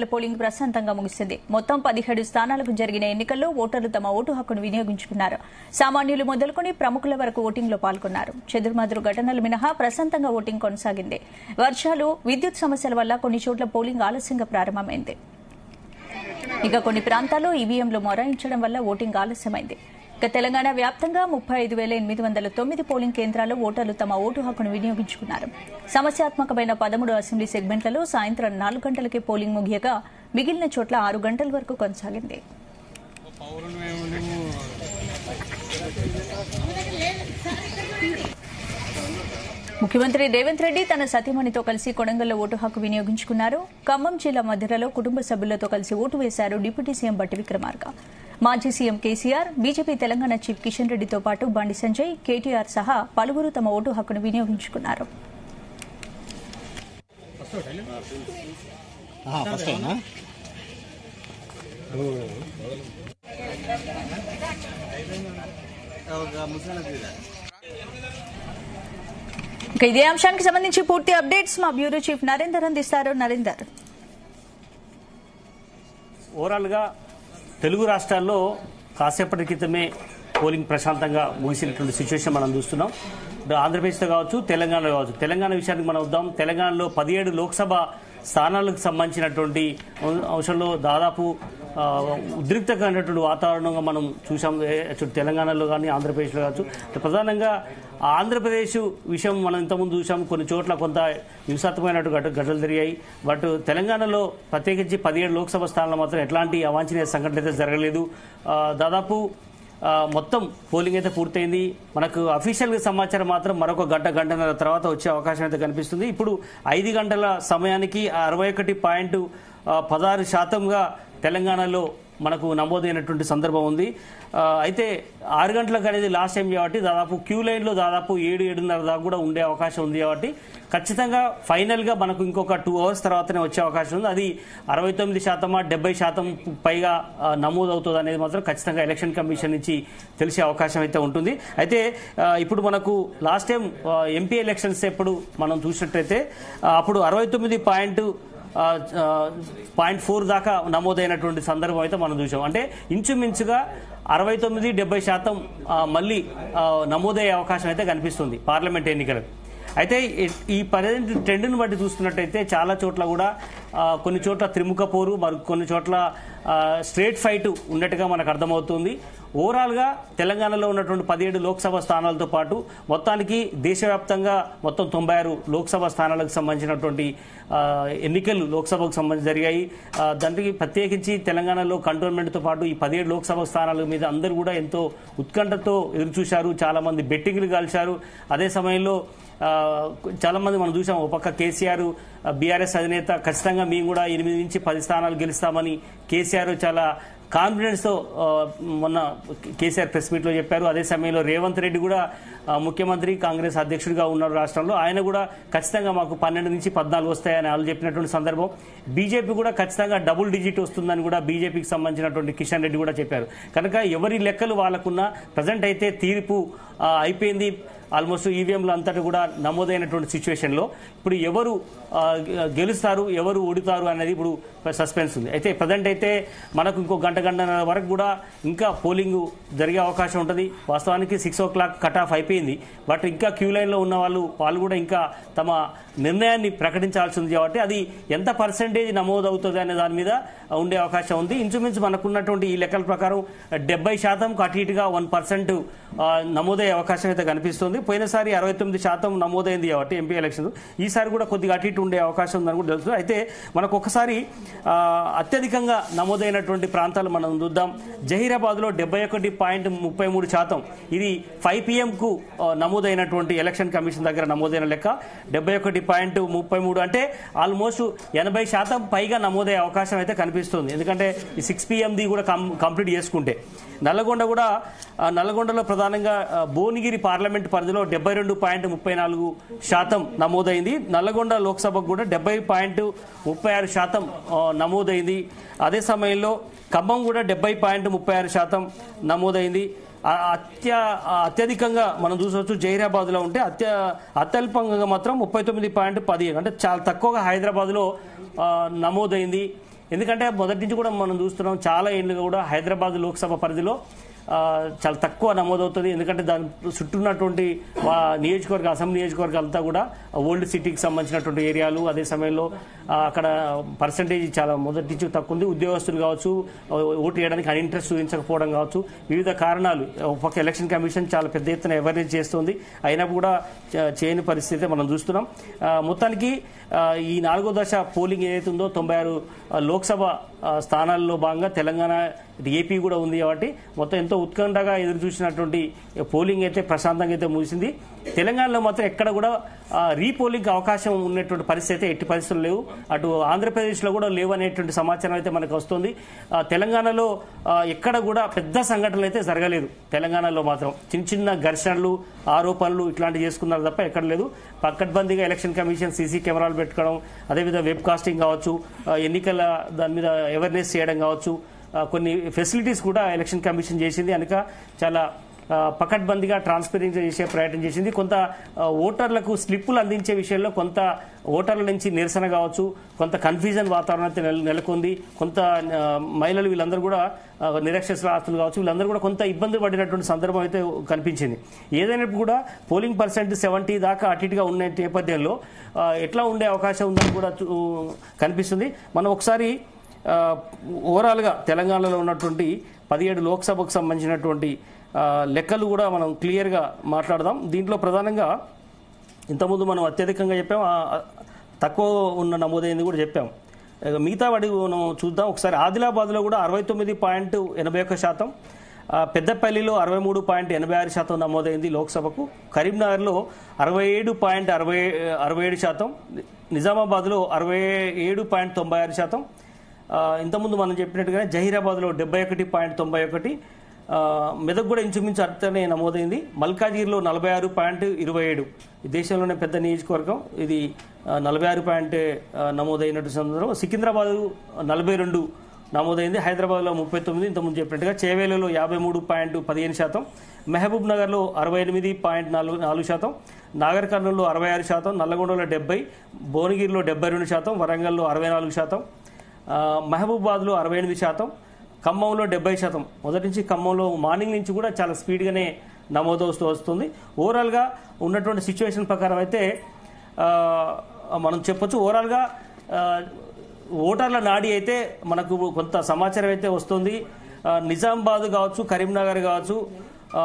Polling ప్రశాంతంగా ముగిసింది. మొత్తం 17 స్థానాలకు జరిగిన ఎన్నికల్లో ఓటర్లు తమ ఓటు హక్కును వినియోగించుకున్నారు. సామాన్యులు మొదలుకొని ప్రముఖుల వరకు ఓటింగ్లో పాల్గొన్నారు. చెదురుమదురు ఘటనలు మినహా ప్రశాంతంగా ఓటింగ్ కొనసాగింది. వర్షాలు, విద్యుత్ సమస్యల వల్ల కొన్ని చోట్ల పోలింగ్ ఆలస్యంగా ప్రారంభమైంది. ఇక కొన్ని ప్రాంతాల్లో ఈవీఎంలు మొరాయించడం వల్ల ఓటింగ్ ఆలస్యమైంది. ఇక తెలంగాణ వ్యాప్తంగా 35,809 పోలింగ్ కేంద్రాల్లో ఓటర్లు తమ ఓటు హక్కును వినియోగించుకున్నారు. సమస్యాత్మకమైన 13 అసెంబ్లీ సెగ్మెంట్లలో సాయంత్రం 4 గంటలకే పోలింగ్ ముగియగా మిగిలిన చోట్ల 6 గంటల వరకు కొనసాగింది. ముఖ్యమంత్రి రేవంత్ రెడ్డి తన సతీమణితో కలిసి కొడంగల్లో ఓటు హక్కు వినియోగించుకున్నారు. ఖమ్మం జిల్లా మధ్యలో కుటుంబ సభ్యులతో కలిసి ఓటు వేశారు డిప్యూటీ సీఎం బట్టి విక్రమార్క. మాజీ CM KCR, BJP Telangana chief Kishan రెడ్డితో పాటు బండి సంజయ్, కేటీఆర్ సహా పలువురు తమ ఓటు హక్కును వినియోగించుకున్నారు. ఇదే అంశానికి సంబంధించి పూర్తి అప్డేట్స్ మా బ్యూరో చీఫ్ నరేందర్ అందిస్తారు. నరేందర్, ఓవరాల్ గా తెలుగు రాష్ట్రాల్లో కాసేపటి క్రితమే పోలింగ్ ప్రశాంతంగా ముగిసినటువంటి సిచ్యువేషన్ మనం చూస్తున్నాం. ఆంధ్రప్రదేశ్లో కావచ్చు, తెలంగాణలో కావచ్చు. తెలంగాణ విషయానికి మనం వద్దాం. తెలంగాణలో 17 లోక్సభ స్థానాలకు సంబంధించినటువంటి అంశంలో దాదాపు ఉద్రిక్తమైనటువంటి వాతావరణంగా మనం చూసాం. తెలంగాణలో కానీ ఆంధ్రప్రదేశ్లో కావచ్చు. ప్రధానంగా ఆంధ్రప్రదేశ్ విషయం మనం ఇంతకుముందు చూసాం. కొన్ని చోట్ల కొంత హింసాత్మకమైనటువంటి ఘటనలు జరిగాయి. బట్ తెలంగాణలో ప్రత్యేకించి 17 లోక్సభ స్థానాలు మాత్రం ఎట్లాంటి అవాంఛనీయ సంఘటనలు అయితే జరగలేదు. దాదాపు మొత్తం పోలింగ్ అయితే పూర్తయింది. మనకు అఫీషియల్గా సమాచారం మాత్రం మరొక గంటన్నర తర్వాత వచ్చే అవకాశం అయితే కనిపిస్తుంది. ఇప్పుడు 5 గంటల సమయానికి 61.16% తెలంగాణలో మనకు నమోదైనటువంటి సందర్భం ఉంది. అయితే 6 గంటలకు అనేది లాస్ట్ టైం కాబట్టి దాదాపు క్యూ లైన్లో దాదాపు 7-7:30 దాకా కూడా ఉండే అవకాశం ఉంది. కాబట్టి ఖచ్చితంగా ఫైనల్గా మనకు ఇంకొక 2 అవర్స్ తర్వాతనే వచ్చే అవకాశం ఉంది. అది 69%, 70% పైగా నమోదవుతుంది అనేది మాత్రం ఖచ్చితంగా ఎలక్షన్ కమిషన్ నుంచి తెలిసే అవకాశం అయితే ఉంటుంది. అయితే ఇప్పుడు మనకు లాస్ట్ టైం ఎంపీ ఎలక్షన్స్ ఎప్పుడు మనం చూసినట్టయితే అప్పుడు 69.4 దాకా నమోదైనటువంటి సందర్భం అయితే మనం చూసాం. అంటే ఇంచుమించుగా 69-70% మళ్ళీ నమోదయ్యే అవకాశం అయితే కనిపిస్తుంది పార్లమెంట్ ఎన్నికలకు. అయితే ఈ ట్రెండ్ను బట్టి చూస్తున్నట్టయితే చాలా చోట్ల కూడా కొన్ని చోట్ల త్రిముఖ పోరు, మరి కొన్ని చోట్ల స్ట్రేట్ ఫైట్ ఉన్నట్టుగా మనకు అర్థమవుతుంది. ఓవరాల్గా తెలంగాణలో ఉన్నటువంటి 17 లోక్సభ స్థానాలతో పాటు మొత్తానికి దేశవ్యాప్తంగా మొత్తం 96 లోక్సభ స్థానాలకు సంబంధించినటువంటి ఎన్నికలు లోక్సభకు సంబంధించి జరిగాయి. దానికి ప్రత్యేకించి తెలంగాణలో కంటోన్మెంట్తో పాటు ఈ 17 లోక్సభ స్థానాల మీద అందరూ కూడా ఎంతో ఉత్కంఠతో ఎదురుచూశారు. చాలా మంది బెట్టింగ్లు కాల్చారు. అదే సమయంలో చాలా మంది మనం చూసాం. ఒక పక్క కేసీఆర్, బీఆర్ఎస్ అధినేత ఖచ్చితంగా మేము కూడా 8 నుంచి 10 స్థానాలు గెలుస్తామని కేసీఆర్ చాలా కాన్ఫిడెన్స్ తో మొన్న కేసీఆర్ ప్రెస్ మీట్ లో చెప్పారు. అదే సమయంలో రేవంత్ రెడ్డి కూడా ముఖ్యమంత్రి, కాంగ్రెస్ అధ్యక్షుడిగా ఉన్నారు రాష్ట్రంలో. ఆయన కూడా ఖచ్చితంగా మాకు 12 నుంచి 14 వస్తాయని వాళ్ళు చెప్పినటువంటి సందర్భం. బీజేపీ కూడా ఖచ్చితంగా డబుల్ డిజిట్ వస్తుందని కూడా బీజేపీకి సంబంధించినటువంటి కిషన్ రెడ్డి కూడా చెప్పారు. కనుక ఎవరి లెక్కలు వాళ్ళకున్న ప్రజెంట్ అయితే తీర్పు అయిపోయింది. ఆల్మోస్ట్ ఈవీఎంలు అంతటా కూడా నమోదైనటువంటి సిచ్యువేషన్లో ఇప్పుడు ఎవరు గెలుస్తారు, ఎవరు ఓడుతారు అనేది ఇప్పుడు సస్పెన్స్ ఉంది. అయితే ప్రజెంట్ అయితే మనకు ఇంకో గంటన్నర వరకు కూడా ఇంకా పోలింగ్ జరిగే అవకాశం ఉంటుంది. వాస్తవానికి 6 o'clock కట్ ఆఫ్ అయిపోయింది. బట్ ఇంకా క్యూ లైన్లో ఉన్న వాళ్ళు కూడా ఇంకా తమ నిర్ణయాన్ని ప్రకటించాల్సి ఉంది. కాబట్టి అది ఎంత పర్సెంటేజ్ నమోదవుతుంది అనే దాని మీద ఉండే అవకాశం ఉంది. ఇంచుమించు మనకున్నటువంటి ఈ లెక్కల ప్రకారం 70% అటు ఇటుగా 1% నమోదయ్యే అవకాశం అయితే కనిపిస్తుంది. పోయినసారి 69% నమోదైంది కాబట్టి ఎంపీ ఎలక్షన్, ఈసారి కూడా కొద్దిగా అటు ఇటు ఉండే అవకాశం ఉందని కూడా తెలుస్తుంది. అయితే మనకు ఒకసారి అత్యధికంగా నమోదైనటువంటి ప్రాంతాలు మనం చూద్దాం. జహీరాబాద్లో 71.33%. ఇది 5 PM కు నమోదైనటువంటి ఎలక్షన్ కమిషన్ దగ్గర నమోదైన లెక్క 71.33. అంటే ఆల్మోస్ట్ 80% పైగా నమోదయ్యే అవకాశం అయితే కనిపిస్తుంది. ఎందుకంటే ఈ 6 PM కూడా కంప్లీట్ చేసుకుంటే. నల్లగొండలో ప్రధానంగా భువనగిరి పార్లమెంట్ పరిధిలో 72.34% నమోదైంది. నల్లగొండ లోక్సభకు కూడా 70.36% నమోదైంది. అదే సమయంలో ఖమ్మం కూడా 70.36% నమోదైంది. అత్యధికంగా మనం చూసొచ్చు జహీరాబాద్ లో ఉంటే అత్యల్పంగా మాత్రం 39.15 అంటే చాలా తక్కువగా హైదరాబాద్ లో నమోదైంది. ఎందుకంటే మొదటి నుంచి కూడా మనం చూస్తున్నాం చాలా ఏళ్ళుగా కూడా హైదరాబాద్ లోక్సభ పరిధిలో చాలా తక్కువ నమోదవుతుంది. ఎందుకంటే దాని చుట్టూ ఉన్నటువంటి నియోజకవర్గ అసెంబ్లీ నియోజకవర్గాలంతా కూడా ఓల్డ్ సిటీకి సంబంధించినటువంటి ఏరియాలు. అదే సమయంలో అక్కడ పర్సంటేజ్ చాలా మొదటి నుంచి తక్కువ ఉంది. ఉద్యోగస్తులు కావచ్చు, ఓటు వేయడానికి ఇంట్రెస్ట్ చూపించకపోవడం కావచ్చు, వివిధ కారణాలు. ఒక ఎలక్షన్ కమిషన్ చాలా పెద్ద ఎత్తున అవేర్నెస్ చేస్తుంది, అయినప్పుడు కూడా చేయని పరిస్థితి మనం చూస్తున్నాం. మొత్తానికి ఈ 4వ దశ పోలింగ్ ఏదైతే ఉందో 96 లోక్సభ స్థానాల్లో భాగంగా తెలంగాణ, ఏపీ కూడా ఉంది కాబట్టి మొత్తం ఎంతో ఉత్కంఠగా ఎదురు చూసినటువంటి పోలింగ్ అయితే ప్రశాంతంగా అయితే ముగిసింది. తెలంగాణలో మాత్రం ఎక్కడ కూడా రీపోలింగ్ అవకాశం ఉన్నటువంటి పరిస్థితి అయితే ఎట్టి పరిస్థితులు లేవు. అటు ఆంధ్రప్రదేశ్లో కూడా లేవు అనేటువంటి సమాచారం అయితే మనకు వస్తుంది. తెలంగాణలో ఎక్కడ కూడా పెద్ద సంఘటనలు అయితే జరగలేదు. తెలంగాణలో మాత్రం చిన్న చిన్న ఘర్షణలు, ఆరోపణలు ఇట్లాంటివి చేసుకున్నారు తప్ప ఎక్కడ లేదు. పక్కడ్బందీగా ఎలక్షన్ కమిషన్ సీసీ కెమెరాలు పెట్టుకోవడం, అదేవిధంగా వెబ్ కాస్టింగ్ కావచ్చు, ఎన్నికల దాని మీద అవేర్నెస్ చేయడం కావచ్చు, కొన్ని ఫెసిలిటీస్ కూడా ఎలక్షన్ కమిషన్ చేసింది. కనుక చాలా పకడ్బందీగా ట్రాన్స్పరెంట్ చేసే ప్రయత్నం చేసింది. కొంత ఓటర్లకు స్లిప్పులు అందించే విషయంలో కొంత ఓటర్ల నుంచి నిరసన కావచ్చు, కొంత కన్ఫ్యూజన్ వాతావరణం అయితే నెలకొంది. కొంత మహిళలు వీళ్ళందరూ కూడా నిరక్షరాస్యులు కావచ్చు, వీళ్ళందరూ కూడా కొంత ఇబ్బంది పడినటువంటి సందర్భం అయితే కనిపించింది. ఏదైనప్పుడు కూడా పోలింగ్ పర్సెంట్ 70 దాకా అటు ఇటుగా ఉన్న నేపథ్యంలో ఎట్లా ఉండే అవకాశం ఉందని కూడా కనిపిస్తుంది. మనం ఒకసారి ఓవరాల్గా తెలంగాణలో ఉన్నటువంటి 17 లోక్సభకు సంబంధించినటువంటి లెక్కలు కూడా మనం క్లియర్గా మాట్లాడదాం. దీంట్లో ప్రధానంగా ఇంతకుముందు మనం అత్యధికంగా చెప్పాం, తక్కువ ఉన్న నమోదైంది కూడా చెప్పాం. మిగతా వాటి మనం చూద్దాం ఒకసారి. ఆదిలాబాద్లో కూడా 69.81%, పెద్దపల్లిలో 63.86% నమోదైంది లోక్సభకు, కరీంనగర్లో 67.67%, నిజామాబాద్లో 67.96%, ఇంతకుముందు మనం చెప్పినట్టుగానే జహీరాబాద్లో 71.91%, మెదక్ కూడా ఇంచుమించు అర్థనే నమోదైంది. మల్కాజ్గిరిలో 46.27%, దేశంలోనే పెద్ద నియోజకవర్గం ఇది, 46 నమోదైనట్టు సందర్భం. సికింద్రాబాద్ 42 నమోదైంది, హైదరాబాద్లో 39, ఇంతకుముందు చెప్పినట్టుగా. చేవేలలో 53.15%, మహబూబ్ నగర్లో 68.44%, నాగర్ కర్నూలులో 66%, నల్లగొండలో 70%, భువనగిరిలో 72%, వరంగల్లో 64%, మహబూబాబాద్లో 68%, ఖమ్మంలో 70%. మొదటి నుంచి ఖమ్మంలో మార్నింగ్ నుంచి కూడా చాలా స్పీడ్గానే నమోదవుతూ వస్తుంది. ఓవరాల్గా ఉన్నటువంటి సిచ్యువేషన్ ప్రకారం అయితే మనం చెప్పొచ్చు, ఓవరాల్గా ఓటర్ల నాడి అయితే మనకు కొంత సమాచారం అయితే వస్తుంది. నిజామాబాద్ కావచ్చు, కరీంనగర్ కావచ్చు,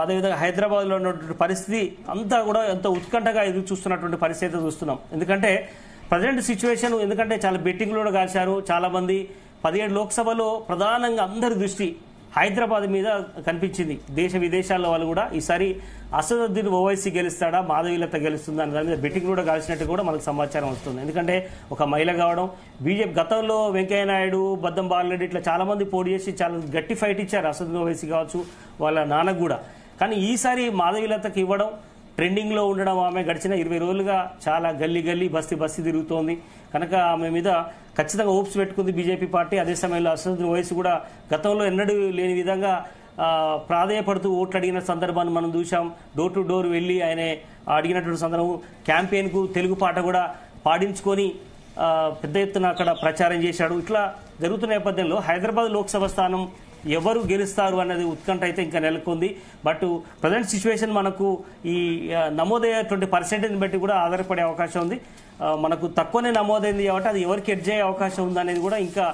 అదేవిధంగా హైదరాబాద్లో ఉన్నటువంటి పరిస్థితి అంతా కూడా ఎంతో ఉత్కంఠగా ఎదురు చూస్తున్నటువంటి పరిస్థితి చూస్తున్నాం. ఎందుకంటే ప్రజెంట్ సిచ్యువేషన్, ఎందుకంటే చాలా బెట్టింగ్లు కూడా కాల్చారు చాలామంది. 17 లోక్సభలో ప్రధానంగా అందరి దృష్టి హైదరాబాద్ మీద కనిపించింది. దేశ విదేశాల్లో వాళ్ళు కూడా ఈసారి అసదుద్దీన్ ఓవైసీ గెలుస్తాడా, మాధవీలత గెలుస్తుందా అనే దాని మీద బెట్టింగ్ కూడా కాల్చినట్టు కూడా మనకు సమాచారం వస్తుంది. ఎందుకంటే ఒక మహిళ కావడం, బీజేపీ గతంలో వెంకయ్యనాయుడు, బద్దం బాలరెడ్డి ఇట్లా చాలా మంది పోటీ చేసి చాలా గట్టి ఫైట్ ఇచ్చారు అసదుద్దీన్ ఓవైసీ కావచ్చు, వాళ్ళ నాన్నకు కూడా. కానీ ఈసారి మాధవీలతకు ఇవ్వడం, ట్రెండింగ్లో ఉండడం, ఆమె గడిచిన 20 రోజులుగా చాలా గల్లీ గల్లీ బస్తీ తిరుగుతోంది. కనుక ఆమె మీద ఖచ్చితంగా హోప్స్ పెట్టుకుంది బీజేపీ పార్టీ. అదే సమయంలో అసదుద్దీన్ ఓవైసీ కూడా గతంలో ఎన్నడూ లేని విధంగా ప్రాధేయపడుతూ ఓట్లు అడిగిన సందర్భాన్ని మనం చూసాం. డోర్ టు డోర్ వెళ్ళి ఆయన అడిగినటువంటి సందర్భం, క్యాంపెయిన్కు తెలుగు పాట కూడా పాడించుకొని పెద్ద ఎత్తున అక్కడ ప్రచారం చేశాడు. ఇట్లా జరుగుతున్న నేపథ్యంలో హైదరాబాద్ లోక్సభ స్థానం ఎవరు గెలుస్తారు అన్నది ఉత్కంఠ అయితే ఇంకా నెలకొంది. బట్ ప్రజెంట్ సిచ్యువేషన్ మనకు ఈ నమోదయ్యేటువంటి పర్సెంటేజ్ని బట్టి కూడా ఆధారపడే అవకాశం ఉంది. మనకు తక్కువనే నమోదైంది కాబట్టి అది ఎవరికి ఎడ్జ్ అయ్యే అవకాశం ఉందనేది కూడా ఇంకా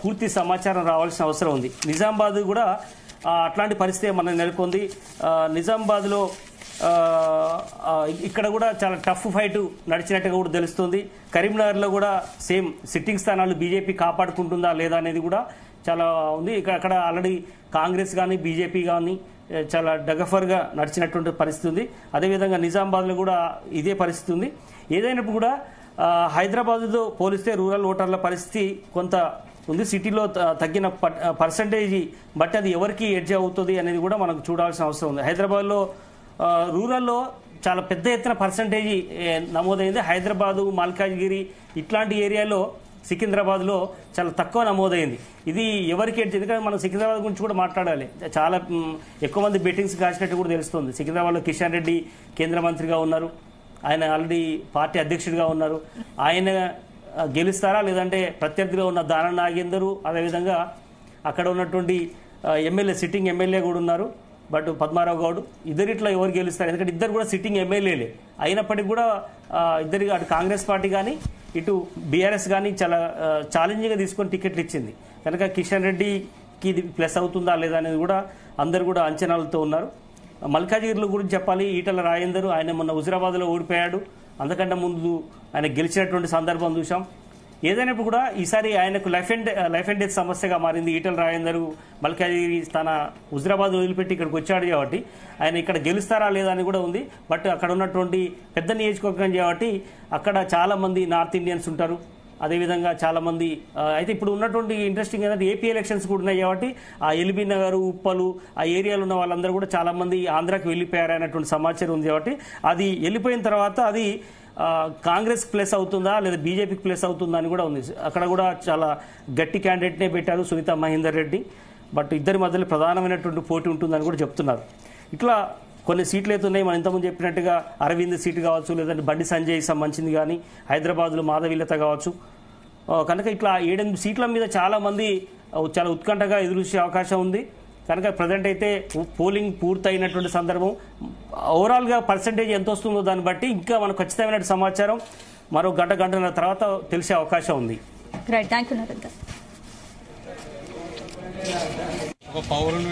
పూర్తి సమాచారం రావాల్సిన అవసరం ఉంది. నిజామాబాద్ కూడా అట్లాంటి పరిస్థితి మనకు నెలకొంది. నిజామాబాద్లో ఇక్కడ కూడా చాలా టఫ్ ఫైట్ నడిచినట్టుగా కూడా తెలుస్తుంది. కరీంనగర్లో కూడా సేమ్ సిట్టింగ్ స్థానాలు బీజేపీ కాపాడుకుంటుందా లేదా అనేది కూడా చాలా ఉంది. అక్కడ ఆల్రెడీ కాంగ్రెస్ కానీ బీజేపీ కానీ చాలా డగఫర్గా నడిచినటువంటి పరిస్థితి ఉంది. అదేవిధంగా నిజామాబాద్లో కూడా ఇదే పరిస్థితి ఉంది. ఏదైనప్పుడు కూడా హైదరాబాద్తో పోలిస్తే రూరల్ ఓటర్ల పరిస్థితి కొంత ఉంది. సిటీలో తగ్గిన పర్సంటేజ్ బట్టి అది ఎవరికి ఎడ్జ్ అవుతుంది అనేది కూడా మనకు చూడాల్సిన అవసరం ఉంది. హైదరాబాద్లో రూరల్లో చాలా పెద్ద ఎత్తున పర్సంటేజ్ నమోదైంది. హైదరాబాదు, మల్కాజ్గిరి ఇట్లాంటి ఏరియాలో, సికింద్రాబాద్లో చాలా తక్కువ నమోదైంది. ఇది ఎవరికి ఎందుకంటే మనం సికింద్రాబాద్ గురించి కూడా మాట్లాడాలి. చాలా ఎక్కువ మంది బెట్టింగ్స్ కాసినట్టు కూడా తెలుస్తుంది. సికింద్రాబాద్లో కిషన్ రెడ్డి కేంద్ర మంత్రిగా ఉన్నారు, ఆయన ఆల్రెడీ పార్టీ అధ్యక్షుడిగా ఉన్నారు. ఆయన గెలుస్తారా లేదంటే ప్రత్యర్థిగా ఉన్న దాన నాగేందరు అదేవిధంగా అక్కడ ఉన్నటువంటి ఎమ్మెల్యే సిట్టింగ్ ఎమ్మెల్యే కూడా ఉన్నారు బట్ పద్మారావు గౌడ్ ఇద్దరిట్లో ఎవరు గెలుస్తారు ఎందుకంటే ఇద్దరు కూడా సిట్టింగ్ ఎమ్మెల్యేలే అయినప్పటికీ కూడా ఇద్దరికి అటు కాంగ్రెస్ పార్టీ కానీ ఇటు బీఆర్ఎస్ కానీ చాలా ఛాలెంజింగ్గా తీసుకొని టికెట్లు ఇచ్చింది కనుక కిషన్ రెడ్డికి ఇది ప్లస్ అవుతుందా లేదా అనేది కూడా అందరు కూడా అంచనాలతో ఉన్నారు మల్కాజిగిరిలో గురించి చెప్పాలి ఈటల రాజేందర్ ఆయన మొన్న హుజురాబాద్లో ఓడిపోయాడు అంతకంటే ముందు ఆయన గెలిచినటువంటి సందర్భం చూసాం ఏదైనప్పుడు కూడా ఈసారి ఆయనకు లైఫ్ అండ్ డెత్ సమస్యగా మారింది ఈటల రాజేందర్ మల్కాజిగిరి తన హుజురాబాద్ వదిలిపెట్టి ఇక్కడికి వచ్చాడు కాబట్టి ఆయన ఇక్కడ గెలుస్తారా లేదా అని కూడా ఉంది బట్ అక్కడ ఉన్నటువంటి పెద్ద నియోజకవర్గం కాబట్టి అక్కడ చాలా మంది నార్త్ ఇండియన్స్ ఉంటారు అదేవిధంగా చాలా మంది అయితే ఇప్పుడు ఉన్నటువంటి ఇంట్రెస్టింగ్ ఏంటంటే ఏపీ ఎలక్షన్స్ కూడా ఉన్నాయి కాబట్టి ఆ ఎల్బీ నగర్ ఉప్పలు ఆ ఏరియాలో ఉన్న వాళ్ళందరూ కూడా చాలా మంది ఆంధ్రాకి వెళ్ళిపోయారు అనేటువంటి సమాచారం ఉంది కాబట్టి అది వెళ్ళిపోయిన తర్వాత అది కాంగ్రెస్ ప్లస్ అవుతుందా లేదా బీజేపీకి ప్లస్ అవుతుందా అని కూడా ఉంది అక్కడ కూడా చాలా గట్టి క్యాండిడేట్నే పెట్టారు సునీత మహేందర్ రెడ్డి బట్ ఇద్దరి మధ్యలో ప్రధానమైనటువంటి పోటీ ఉంటుందని కూడా చెప్తున్నారు ఇట్లా కొన్ని సీట్లు అయితే ఉన్నాయి మనం ఇంతకుముందు చెప్పినట్టుగా అరవింద్ సీటు కావచ్చు లేదంటే బండి సంజయ్ సంబంధించింది కానీ హైదరాబాద్లో మాధవీలత కావచ్చు కనుక ఇట్లా 7-8 సీట్ల మీద చాలా మంది చాలా ఉత్కంఠగా ఎదురుచే అవకాశం ఉంది కనుక ప్రజెంట్ అయితే పోలింగ్ పూర్తయినటువంటి సందర్భం ఓవరాల్గా పర్సంటేజ్ ఎంత వస్తుందో దాన్ని బట్టి ఇంకా మనకు ఖచ్చితమైన సమాచారం మరో గంటన్నర తర్వాత తెలిసే అవకాశం ఉంది పౌరులు